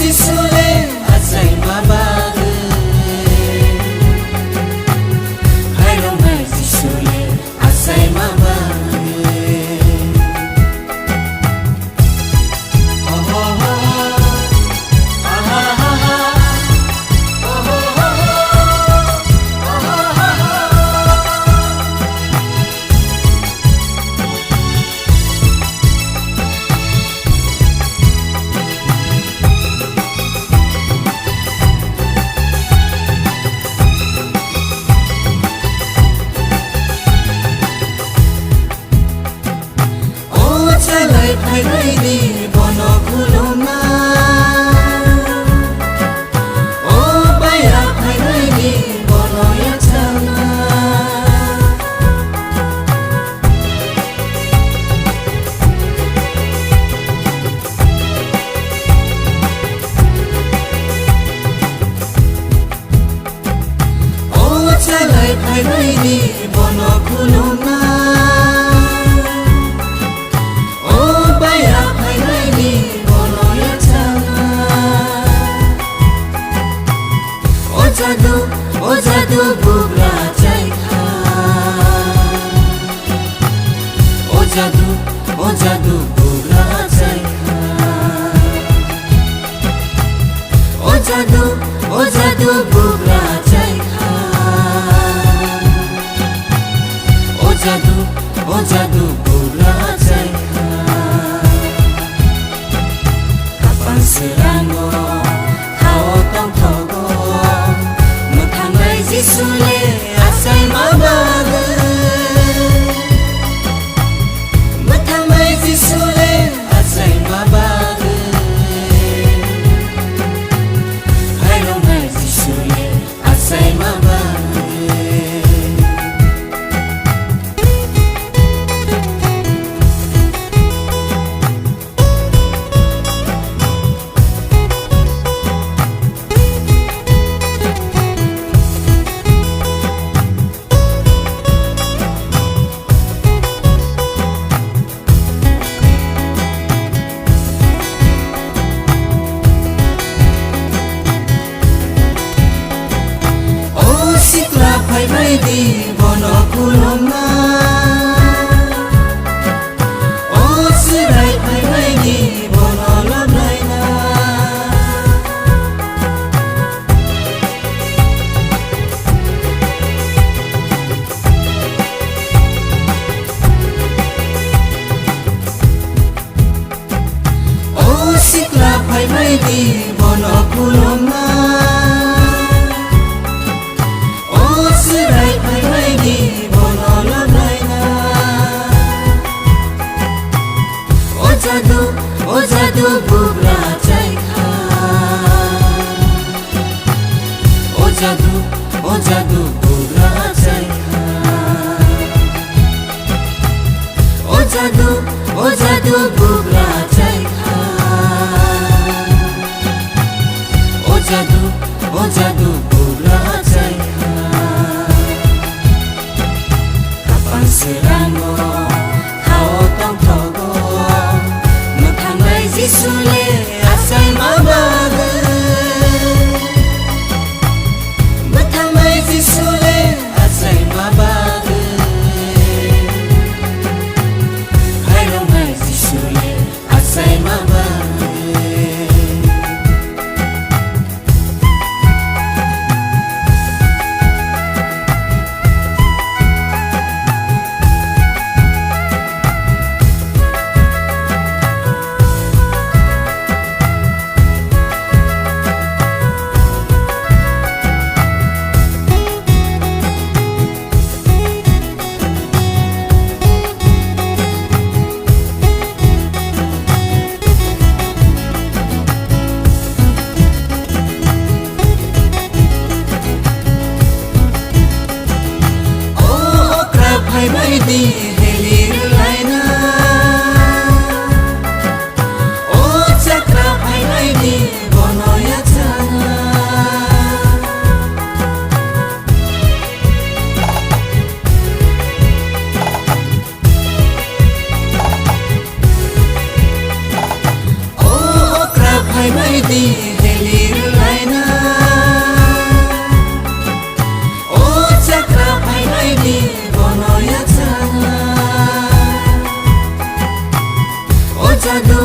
Jisule asai mabagu Hairomai Jisule asai mabagu Oh oh oh ah ah ah oh oh Chalai phai rai di bono khuloma O baya phai rai di bono ya chana O chalai phai rai di bono khuloma O jadu bugra chaikha O jadu bugra chaikha O jadu bugra chaikha O jadu bugra chaikha Kapan serango hao tong thogo Jisule asai mabagu Mathamai Jisule asai mabagu Hairomai Jisule asai mabagu Phai rai di bono khuloma O sirai phai rai di bono lonaina O sikla phai rai di bono khuloma Sirai phai rai di bono lonaina O jadu bugra chaikha O jadu bugra chaikha O jadu bugra chaikha O jadu bugra chaikha Kapan serango hao tong thogo Mathamai Jisule asai mabagu Mathamai Jisule asai mabagu Hairomai Jisule asai mabagu lirilaina O chakra phainai ni bonoya chana O jadu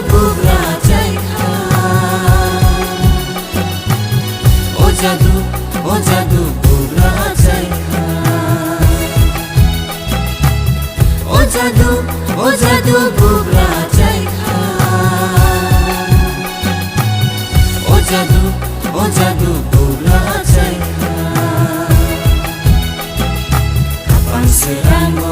bugra chaikha O jadu bugra chaikha O jadu bugra chaikha O jadu bugra chaikha Kapan serang